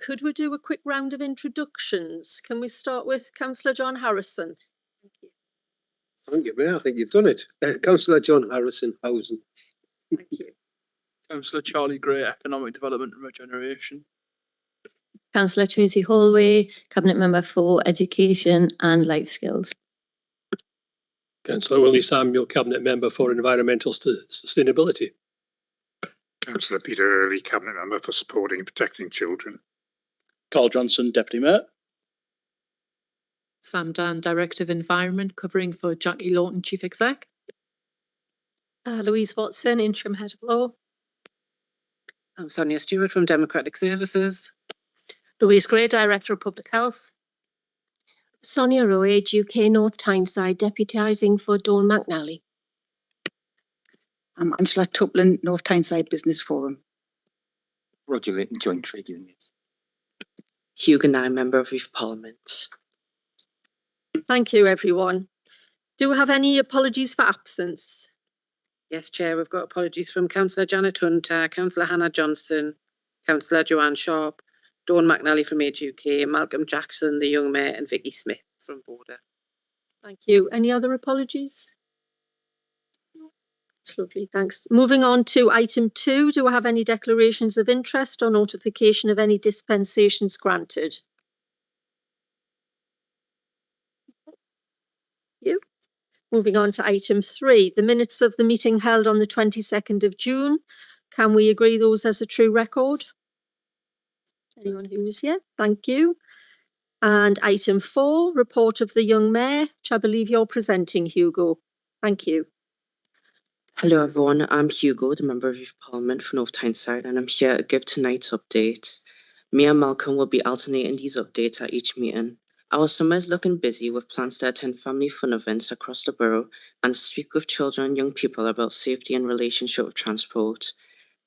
could we do a quick round of introductions? Can we start with Councillor John Harrison? Thank you. Thank you, Mayor. I think you've done it. Councillor John Harrison, Housing. Thank you. Councillor Charlie Gray, Economic Development and Regeneration. Councillor Tracy Holloway, Cabinet Member for Education and Life Skills. Councillor Willie Samuel, Cabinet Member for Environmental Sustainability. Councillor Peter Early, Cabinet Member for Supporting and Protecting Children. Carl Johnson, Deputy Mayor. Sam Dunn, Director of Environment, covering for Jackie Lawton, Chief Exec. Louise Watson, Interim Head of Law. I'm Sonia Stewart from Democratic Services. Louise Gray, Director of Public Health. Sonia Roage, UK North Tyneside, deputising for Dawn McNally. I'm Angela Tuplin, North Tyneside Business Forum. Roger Litton, Joint Trade Unions. Hugo Nye, Member of Youth Parliament. Thank you, everyone. Do we have any apologies for absence? Yes, Chair, we've got apologies from Councillor Janet Hunter, Councillor Hannah Johnson, Councillor Joanne Sharp, Dawn McNally from Age UK, Malcolm Jackson, the Young Mayor, and Vicky Smith from Border. Thank you. Any other apologies? That's lovely, thanks. Moving on to item 2, do I have any declarations of interest or notification of any dispensations granted? You. Moving on to item 3, the minutes of the meeting held on the 22nd of June. Can we agree those as a true record? Anyone who is here? Thank you. And item 4, report of the Young Mayor, which I believe you're presenting, Hugo. Thank you. Hello everyone, I'm Hugo, the Member of Youth Parliament for North Tyneside, and I'm here to give tonight's update. Me and Malcolm will be alternating these updates at each meeting. Our summer is looking busy with plans to attend family fun events across the borough and speak with children and young people about safety and relationship with transport.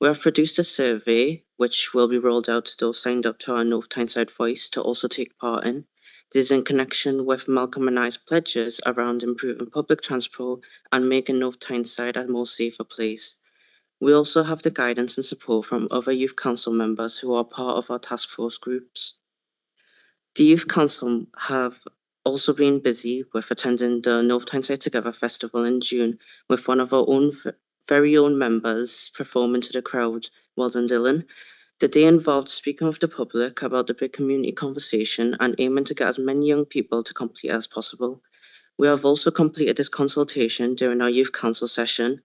We have produced a survey which will be rolled out to those signed up to our North Tyneside Voice to also take part in. This is in connection with Malcolm and I's pledges around improving public transport and making North Tyneside a more safer place. We also have the guidance and support from other youth council members who are part of our task force groups. The youth council have also been busy with attending the North Tyneside Together Festival in June with one of our own very own members performing to the crowd, Weldon Dillon. The day involved speaking with the public about the big community conversation and aiming to get as many young people to complete as possible. We have also completed this consultation during our youth council session.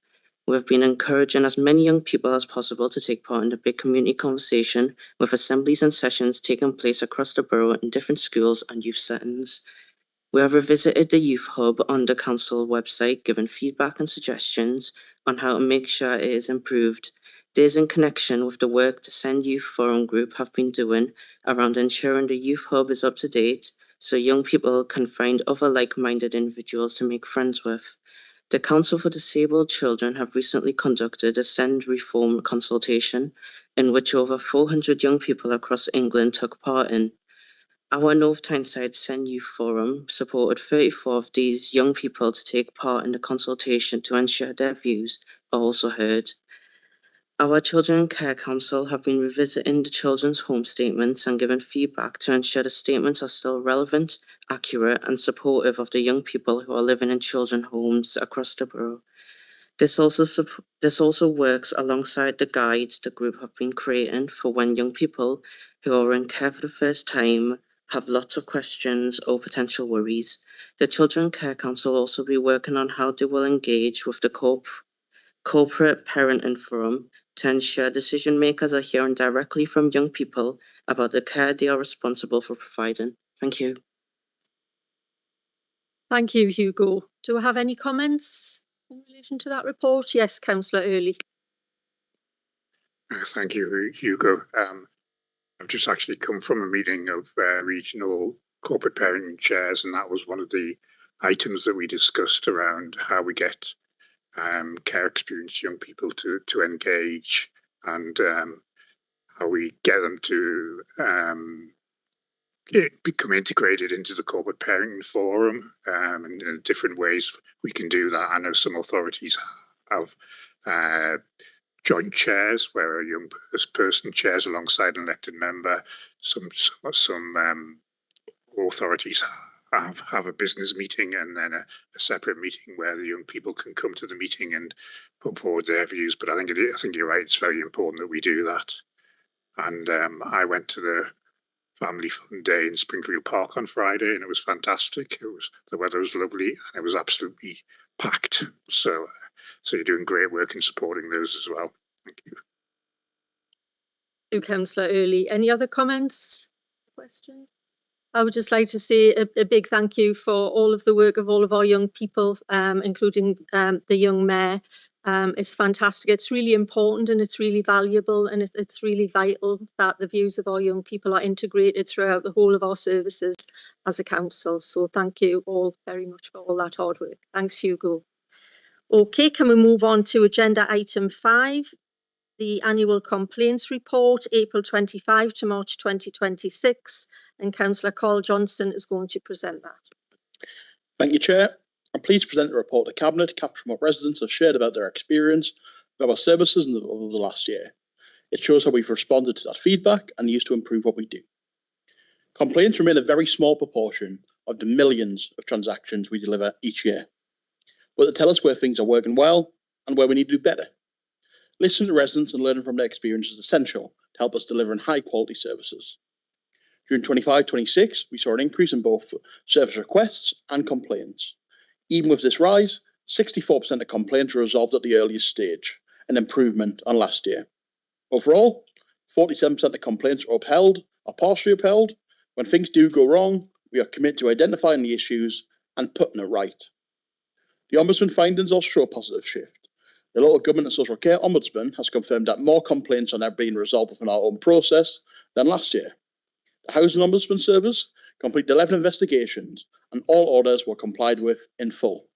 We have been encouraging as many young people as possible to take part in the big community conversation, with assemblies and sessions taking place across the borough in different schools and youth settings. We have revisited the Youth Hub on the council website, giving feedback and suggestions on how to make sure it is improved. This is in connection with the work the Send Youth Forum Group have been doing around ensuring the Youth Hub is up to date so young people can find other like-minded individuals to make friends with. The Council for Disabled Children have recently conducted a Send Reform consultation in which over 400 young people across England took part in. Our North Tyneside Send Youth Forum supported 34 of these young people to take part in the consultation to ensure their views are also heard. Our Children and Care Council have been revisiting the children's home statements and giving feedback to ensure the statements are still relevant, accurate and supportive of the young people who are living in children's homes across the borough. This also works alongside the guides the group have been creating for when young people who are in care for the first time have lots of questions or potential worries. The Children and Care Council will also be working on how they will engage with the corporate parenting forum to ensure decision makers are hearing directly from young people about the care they are responsible for providing. Thank you. Thank you, Hugo. Do I have any comments in relation to that report? Yes, Councillor Early. Thank you, Hugo. I've just actually come from a meeting of regional corporate parenting chairs, and that was one of the items that we discussed around how we get care experienced young people to engage and how we get them to become integrated into the corporate parenting forum, and in different ways we can do that. I know some authorities have joint chairs where a young person chairs alongside an elected member. Some authorities have a business meeting and then a separate meeting where the young people can come to the meeting and put forward their views. But I think you're right. It's very important that we do that. And I went to the Family Fun Day in Springfield Park on Friday, and it was fantastic. The weather was lovely, and it was absolutely packed. So you're doing great work in supporting those as well. Thank you. Thank you, Councillor Early. Any other comments, questions? I would just like to say a big thank you for all of the work of all of our young people, including the young mayor. It's fantastic. It's really important and it's really valuable, and it's really vital that the views of our young people are integrated throughout the whole of our services as a council. So thank you all very much for all that hard work. Thanks, Hugo. Okay, can we move on to agenda item 5, the annual complaints report, April 25 to March 2026, and Councillor Carl Johnson is going to present that. Thank you, Chair. I'm pleased to present the report to Cabinet, capturing what residents have shared about their experience of our services over the last year. It shows how we've responded to that feedback and used to improve what we do. Complaints remain a very small proportion of the millions of transactions we deliver each year, but they tell us where things are working well and where we need to do better. Listening to residents and learning from their experience is essential to help us deliver high quality services. During 25-26, we saw an increase in both service requests and complaints. Even with this rise, 64% of complaints were resolved at the earliest stage, an improvement on last year. Overall, 47% of complaints are upheld or partially upheld. When things do go wrong, we are committed to identifying the issues and putting it right. The Ombudsman findings also show a positive shift. The Local Government and Social Care Ombudsman has confirmed that more complaints are now being resolved within our own process than last year. The Housing Ombudsman Service completed 11 investigations and all orders were complied with in full.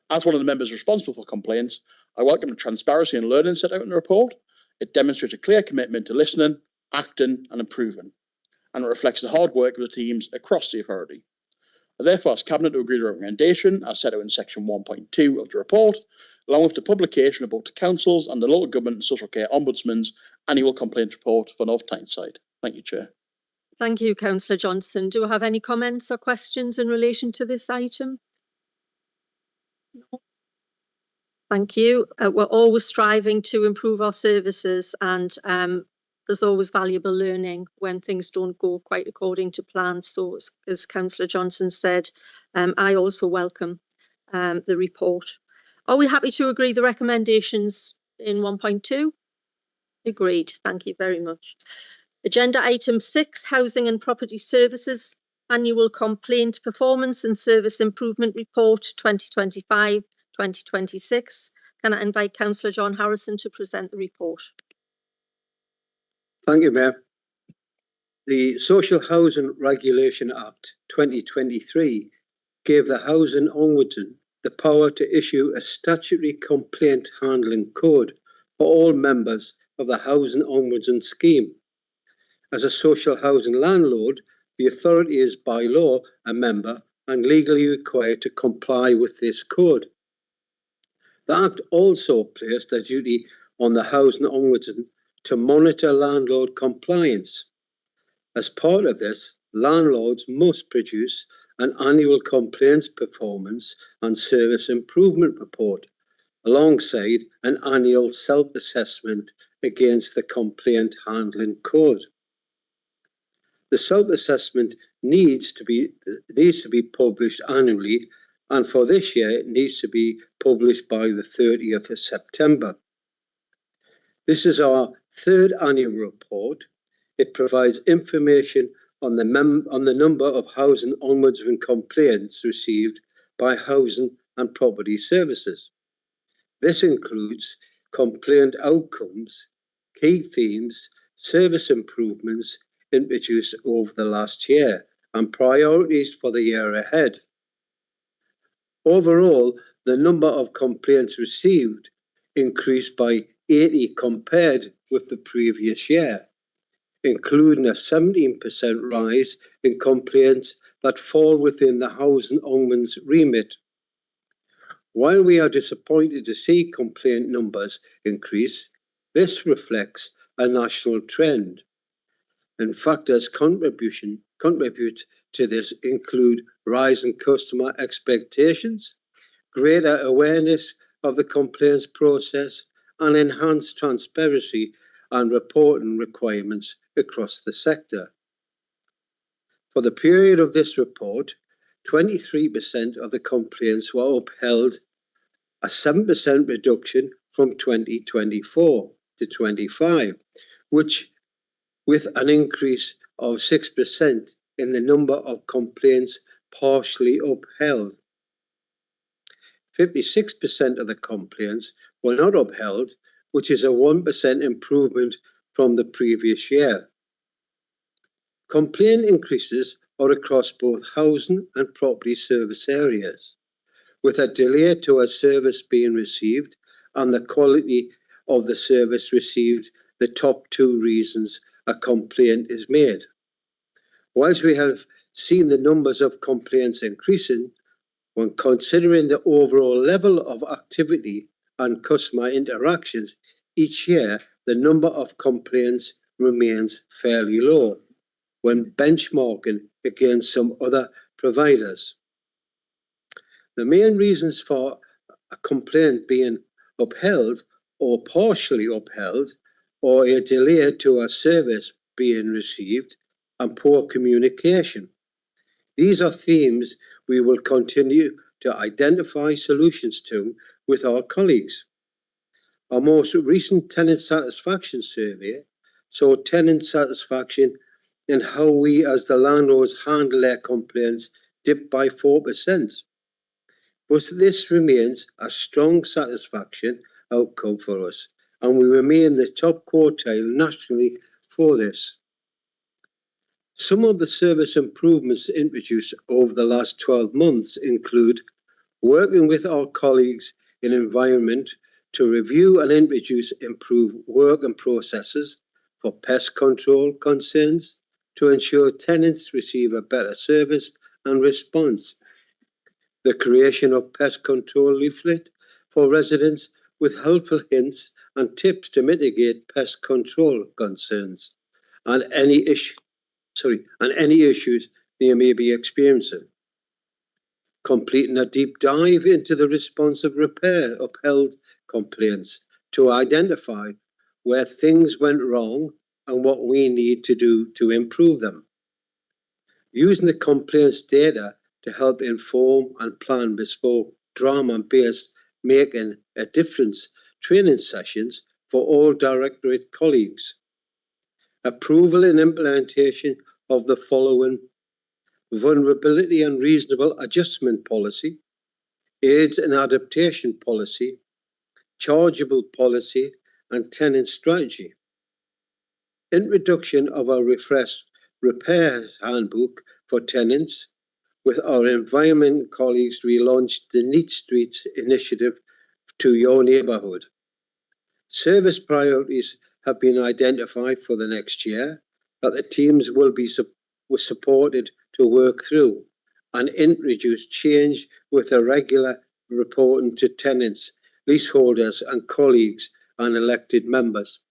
As one of the members responsible for complaints, I welcome the transparency and learning set out in the report. It demonstrates a clear commitment to listening, acting and improving, and it reflects the hard work of the teams across the authority. I therefore ask Cabinet to agree to the recommendation as set out in section 1.2 of the report, along with the publication of both the Council's and the Local Government and Social Care Ombudsman's annual complaints report for North Tyneside. Thank you, Chair. Thank you, Councillor Johnson. Do I have any comments or questions in relation to this item? No. Thank you. We're always striving to improve our services, and there's always valuable learning when things don't go quite according to plan. So as Councillor Johnson said, I also welcome the report. Are we happy to agree the recommendations in 1.2? Agreed. Thank you very much. Agenda item 6, Housing and Property Services Annual Complaint Performance and Service Improvement Report 2025-2026. Can I invite Councillor John Harrison to present the report? Thank you, Mayor. The Social Housing Regulation Act 2023 gave the Housing Ombudsman the power to issue a statutory complaint handling code for all members of the Housing Ombudsman scheme. As a social housing landlord, the authority is by law a member and legally required to comply with this code. The Act also placed a duty on the Housing Ombudsman to monitor landlord compliance. As part of this, landlords must produce an annual complaints performance and service improvement report, alongside an annual self-assessment against the complaint handling code. The self-assessment needs to be published annually, and for this year it needs to be published by the 30th of September. This is our third annual report. It provides information on the number of Housing Ombudsman complaints received by Housing and Property Services. This includes complaint outcomes, key themes, service improvements introduced over the last year, and priorities for the year ahead. Overall, the number of complaints received increased by 80 compared with the previous year, including a 17% rise in complaints that fall within the Housing Ombudsman's remit. While we are disappointed to see complaint numbers increase, This reflects a national trend, and factors contribute to this include rising customer expectations, greater awareness of the complaints process, and enhanced transparency and reporting requirements across the sector. For the period of this report, 23% of the complaints were upheld, a 7% reduction from 2024 to 25, with an increase of 6% in the number of complaints partially upheld. 56% of the complaints were not upheld, which is a 1% improvement from the previous year. Complaint increases are across both housing and property service areas, with a delay to a service being received and the quality of the service received the top two reasons a complaint is made. Whilst we have seen the numbers of complaints increasing, when considering the overall level of activity and customer interactions each year, the number of complaints remains fairly low when benchmarking against some other providers. The main reasons for a complaint being upheld or partially upheld, or a delay to a service being received, and poor communication. These are themes we will continue to identify solutions to with our colleagues. Our most recent tenant satisfaction survey saw tenant satisfaction and how we as the landlords handle their complaints dipped by 4%. But this remains a strong satisfaction outcome for us, and we remain the top quartile nationally for this. Some of the service improvements introduced over the last 12 months include working with our colleagues in environment to review and introduce improved working processes for pest control concerns to ensure tenants receive a better service and response. The creation of pest control leaflet for residents with helpful hints and tips to mitigate pest control concerns and any issues they may be experiencing. Completing a deep dive into the responsive repair upheld complaints to identify where things went wrong and what we need to do to improve them. Using the complaints data to help inform and plan bespoke drama-based making a difference training sessions for all directorate colleagues. Approval and implementation of the following: vulnerability and reasonable adjustment policy, aids and adaptation policy, chargeable policy, and tenant strategy. Introduction of a refreshed repairs handbook for tenants. With our environment colleagues, we launched the Neat Streets initiative to your neighbourhood. Service priorities have been identified for the next year that the teams will be supported to work through and introduce change with a regular reporting to tenants, leaseholders and colleagues and elected members.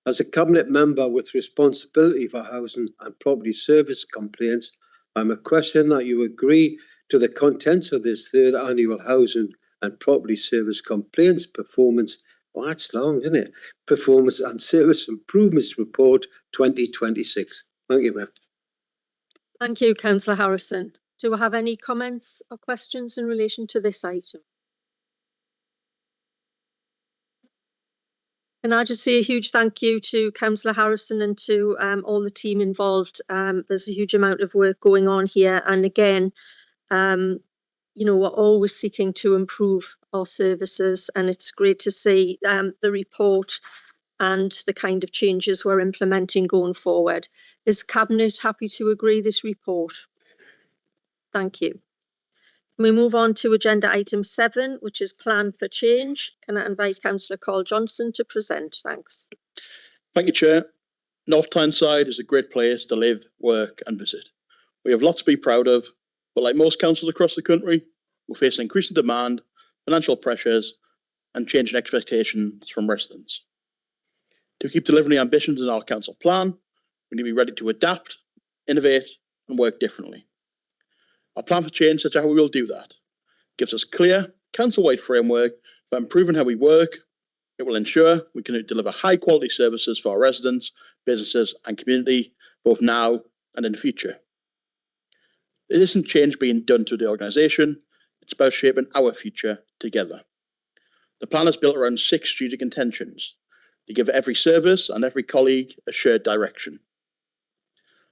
As a Cabinet member with responsibility for housing and property service complaints, I'm requesting that you agree to the contents of this third annual housing and property service complaints performance, well, that's long, isn't it? Performance and Service Improvements Report 2026. Thank you, Mayor. Thank you, Councillor Harrison. Do I have any comments or questions in relation to this item? Can I just say a huge thank you to Councillor Harrison and to all the team involved. There's a huge amount of work going on here, and again, you know, we're always seeking to improve our services, and it's great to see the report and the kind of changes we're implementing going forward. Is Cabinet happy to agree this report? Thank you. We move on to agenda item 7, which is Plan for Change. Can I invite Councillor Carl Johnson to present? Thanks. Thank you, Chair. North Tyneside is a great place to live, work and visit. We have lots to be proud of, but like most councils across the country, we face increasing demand, financial pressures and changing expectations from residents. To keep delivering the ambitions in our council plan, we need to be ready to adapt, innovate and work differently. Our plan for change sets out how we will do that. It gives us clear, council-wide framework for improving how we work. It will ensure we can deliver high-quality services for our residents, businesses and community, both now and in the future. It isn't change being done to the organisation, it's about shaping our future together. The plan is built around 6 strategic intentions to give every service and every colleague a shared direction.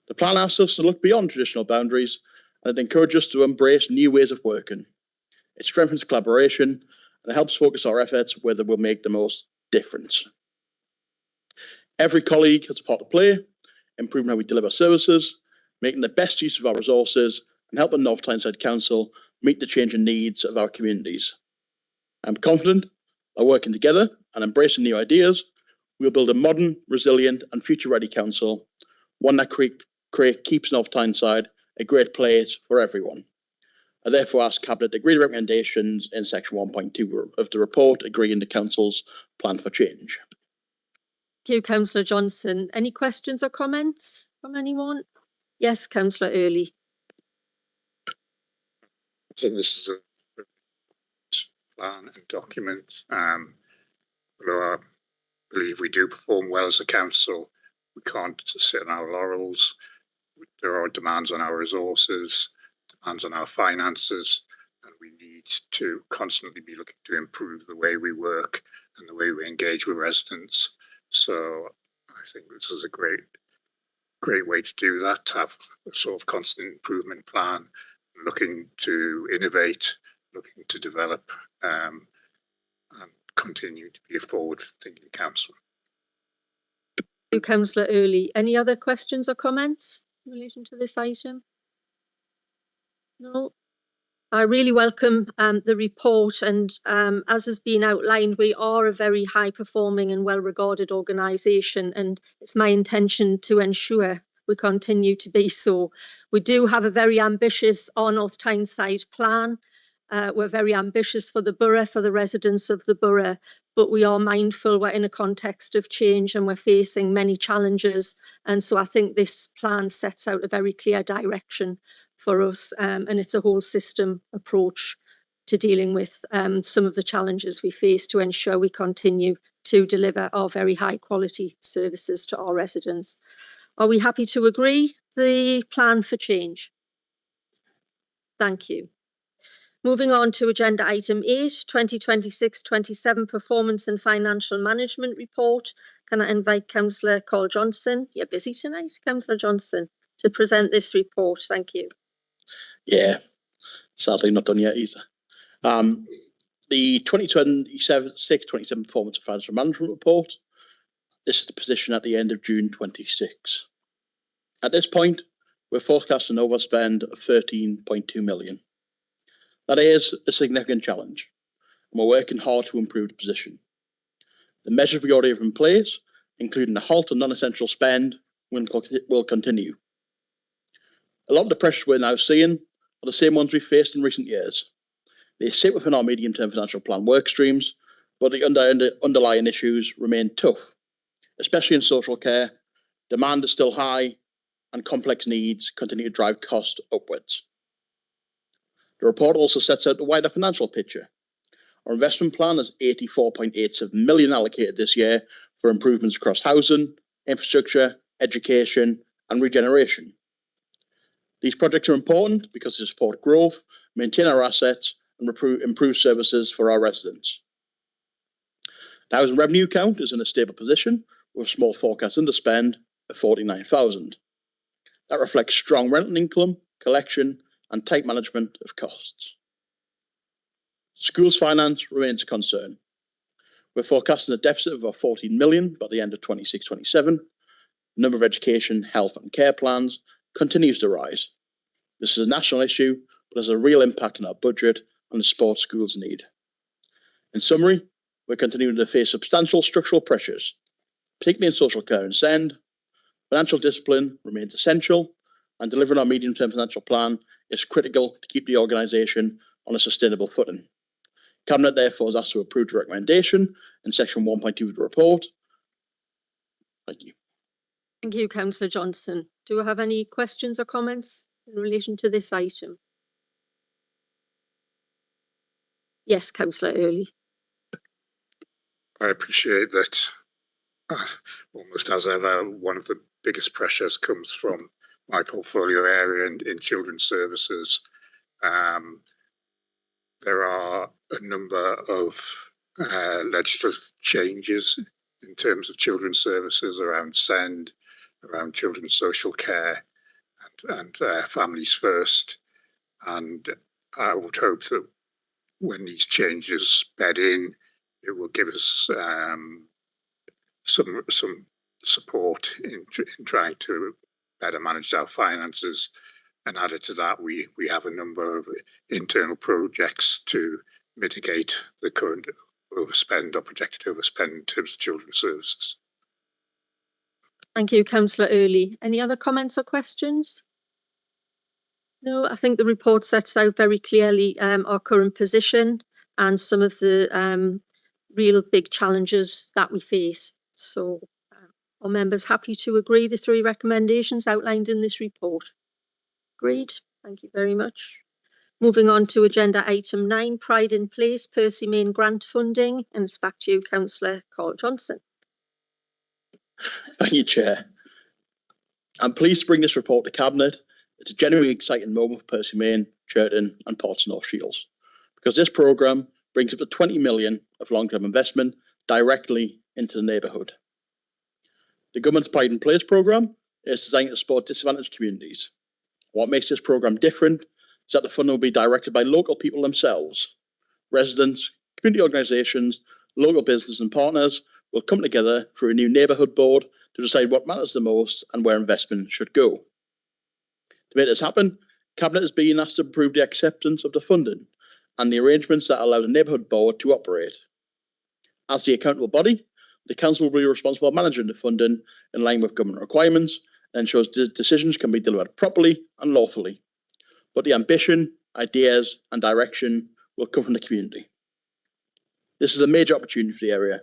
The plan asks us to look beyond traditional boundaries and it encourages us to embrace new ways of working. It strengthens collaboration and it helps focus our efforts where they will make the most difference. Every colleague has a part to play, improving how we deliver services, making the best use of our resources and helping North Tyneside Council meet the changing needs of our communities. I'm confident by working together and embracing new ideas, we'll build a modern, resilient and future-ready council, one that keeps North Tyneside a great place for everyone. I therefore ask Cabinet to agree to recommendations in section 1.2 of the report, agreeing the Council's plan for change. Thank you, Councillor Johnson. Any questions or comments from anyone? Yes, Councillor Early. I think this is a plan and document. Although I believe we do perform well as a council, we can't sit on our laurels. There are demands on our resources, demands on our finances, and we need to constantly be looking to improve the way we work and the way we engage with residents. So I think this is a great way to do that, to have a sort of constant improvement plan, looking to innovate, looking to develop, and continue to be a forward-thinking council. Thank you, Councillor Early. Any other questions or comments in relation to this item? No. I really welcome the report, and as has been outlined, we are a very high performing and well regarded organisation, and it's my intention to ensure we continue to be so. We do have a very ambitious North Tyneside plan. We're very ambitious for the borough, for the residents of the borough, but we are mindful we're in a context of change and we're facing many challenges. And so I think this plan sets out a very clear direction for us, and it's a whole system approach to dealing with some of the challenges we face to ensure we continue to deliver our very high quality services to our residents. Are we happy to agree the plan for change? Thank you. Moving on to agenda item 8, 2026-27 Performance and Financial Management Report. Can I invite Councillor Cole Johnson? You're busy tonight, Councillor Johnson, to present this report. Thank you. Yeah, sadly not done yet either. The 2026-27 Performance and Financial Management Report. This is the position at the end of June 26. At this point, we're forecasting an overspend of 13.2 million. That is a significant challenge, and we're working hard to improve the position. The measures we already have in place, including the halt on non-essential spend, will continue. A lot of the pressures we're now seeing are the same ones we've faced in recent years. They sit within our medium-term financial plan work streams, but the underlying issues remain tough, especially in social care. Demand is still high, and complex needs continue to drive cost upwards. The report also sets out the wider financial picture. Our investment plan is 84.87 million allocated this year for improvements across housing, infrastructure, education and regeneration. These projects are important because they support growth, maintain our assets and improve services for our residents. The housing revenue count is in a stable position with a small forecast underspend of 49,000. That reflects strong rental income, collection and tight management of costs. Schools finance remains a concern. We're forecasting a deficit of about 14 million by the end of 26-27. The number of education, health and care plans continues to rise. This is a national issue, but has a real impact on our budget and the support schools need. In summary, we're continuing to face substantial structural pressures, particularly in social care and SEND. Financial discipline remains essential, and delivering our medium-term financial plan is critical to keep the organisation on a sustainable footing. Cabinet therefore is asked to approve the recommendation in section 1.2 of the report. Thank you. Thank you, Councillor Johnson. Do I have any questions or comments in relation to this item? Yes, Councillor Early. I appreciate that, almost as ever, one of the biggest pressures comes from my portfolio area in children's services. There are a number of legislative changes in terms of children's services around SEND, around children's social care and families first. And I would hope that when these changes bed in, it will give us some support in trying to better manage our finances. And added to that, we have a number of internal projects to mitigate the current overspend or projected overspend in terms of children's services. Thank you, Councillor Early. Any other comments or questions? No, I think the report sets out very clearly our current position and some of the real big challenges that we face. So are members happy to agree the 3 recommendations outlined in this report? Agreed. Thank you very much. Moving on to agenda item 9, Pride in Place, Percy Main grant funding, and it's back to you, Councillor Carl Johnson. Thank you, Chair. I'm pleased to bring this report to Cabinet. It's a genuinely exciting moment for Percy Main, Churton and parts of North Shields, because this programme brings up to 20 million of long-term investment directly into the neighbourhood. The government's Pride in Place programme is designed to support disadvantaged communities. What makes this programme different is that the funding will be directed by local people themselves. Residents, community organisations, local business and partners will come together through a new neighbourhood board to decide what matters the most and where investment should go. To make this happen, Cabinet is being asked to approve the acceptance of the funding and the arrangements that allow the neighbourhood board to operate. As the accountable body, the council will be responsible for managing the funding in line with government requirements and ensures decisions can be delivered properly and lawfully. But the ambition, ideas and direction will come from the community. This is a major opportunity for the area.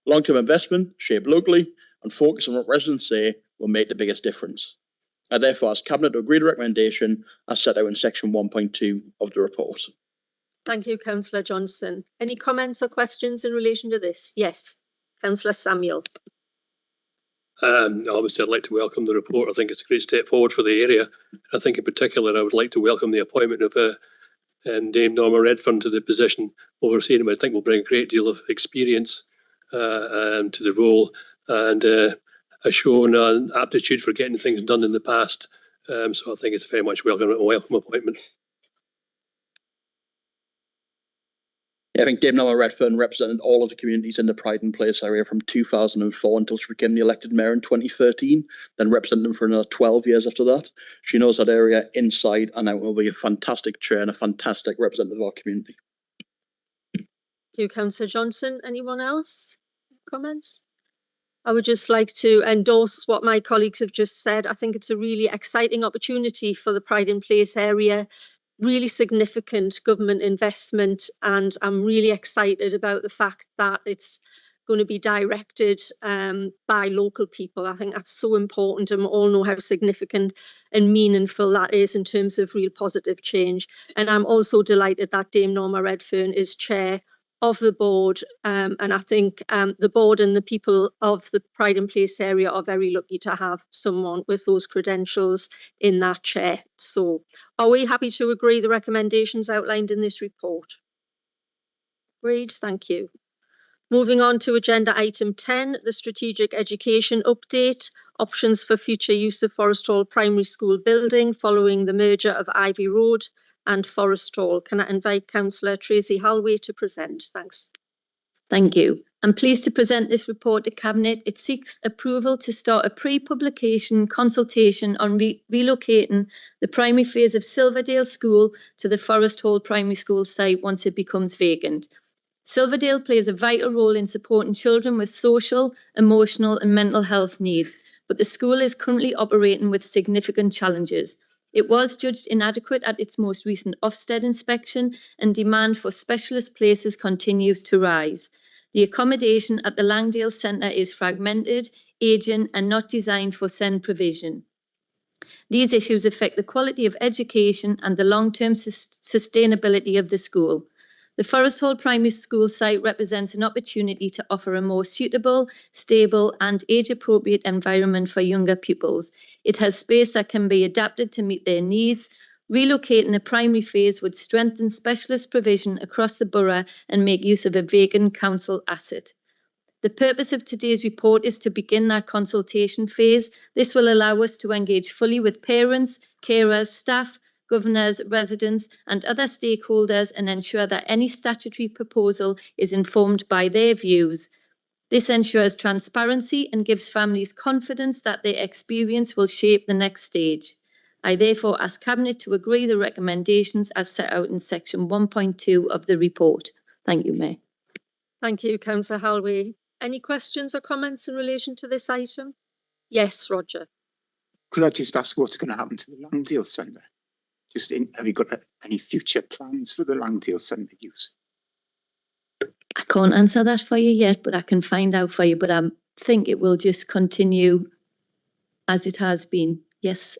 Long-term investment, shaped locally and focus on what residents say will make the biggest difference. I therefore ask Cabinet to agree the recommendation as set out in section 1.2 of the report. Thank you, Councillor Johnson. Any comments or questions in relation to this? Yes, Councillor Samuel. Obviously, I'd like to welcome the report. I think it's a great step forward for the area. I think in particular, I would like to welcome the appointment of Dame Norma Redfern to the position overseeing him. I think will bring a great deal of experience to the role and has shown an aptitude for getting things done in the past. So I think it's a very much welcome appointment. Yeah, I think Dame Norma Redfern represented all of the communities in the Pride in Place area from 2004 until she became the elected mayor in 2013, then represented them for another 12 years after that. She knows that area inside and out and will be a fantastic chair and a fantastic representative of our community. Thank you, Councillor Johnson. Anyone else? Comments? I would just like to endorse what my colleagues have just said. I think it's a really exciting opportunity for the Pride in Place area. Really significant government investment, and I'm really excited about the fact that it's going to be directed by local people. I think that's so important, and we all know how significant and meaningful that is in terms of real positive change. And I'm also delighted that Dame Norma Redfern is chair of the board, and I think the board and the people of the Pride in Place area are very lucky to have someone with those credentials in that chair. So are we happy to agree the recommendations outlined in this report? Agreed, thank you. Moving on to agenda item 10, the strategic education update, options for future use of Forest Hall Primary School building following the merger of Ivy Road and Forest Hall. Can I invite Councillor Tracy Halway to present? Thanks. Thank you. I'm pleased to present this report to Cabinet. It seeks approval to start a pre-publication consultation on relocating the primary phase of Silverdale School to the Forest Hall Primary School site once it becomes vacant. Silverdale plays a vital role in supporting children with social, emotional and mental health needs, but the school is currently operating with significant challenges. It was judged inadequate at its most recent Ofsted inspection, and demand for specialist places continues to rise. The accommodation at the Langdale Centre is fragmented, ageing and not designed for SEND provision. These issues affect the quality of education and the long-term sustainability of the school. The Forest Hall Primary School site represents an opportunity to offer a more suitable, stable and age-appropriate environment for younger pupils. It has space that can be adapted to meet their needs. Relocating the primary phase would strengthen specialist provision across the borough and make use of a vacant council asset. The purpose of today's report is to begin that consultation phase. This will allow us to engage fully with parents, carers, staff, governors, residents and other stakeholders and ensure that any statutory proposal is informed by their views. This ensures transparency and gives families confidence that their experience will shape the next stage. I therefore ask Cabinet to agree the recommendations as set out in section 1.2 of the report. Thank you, Mayor. Thank you, Councillor Halway. Any questions or comments in relation to this item? Yes, Roger. Could I just ask what's going to happen to the Langdale Centre? Have you got any future plans for the Langdale Centre use? I can't answer that for you yet, but I can find out for you. But I think it will just continue as it has been. Yes.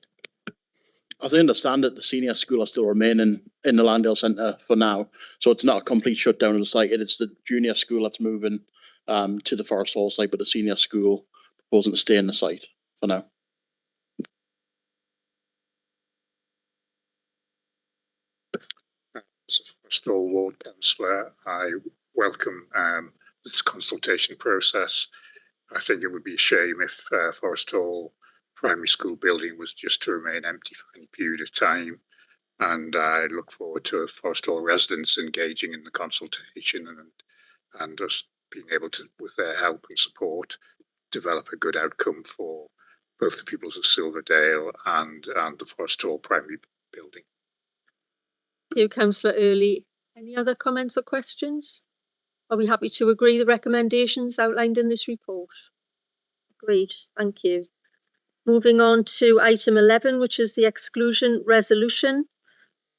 As I understand it, the senior school are still remaining in the Langdale Centre for now. So it's not a complete shutdown of the site. It's the junior school that's moving to the Forest Hall site, but the senior school proposing to stay in the site for now. As a Forest Hall ward councillor, I welcome this consultation process. I think it would be a shame if Forest Hall primary school building was just to remain empty for any period of time. And I look forward to Forest Hall residents engaging in the consultation and us being able to, with their help and support, develop a good outcome for both the pupils of Silverdale and the Forest Hall primary building. Thank you, Councillor Early. Any other comments or questions? Are we happy to agree the recommendations outlined in this report? Agreed. Thank you. Moving on to item 11, which is the exclusion resolution.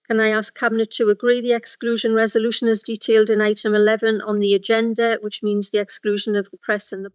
Can I ask Cabinet to agree the exclusion resolution as detailed in item 11 on the agenda, which means the exclusion of the press and the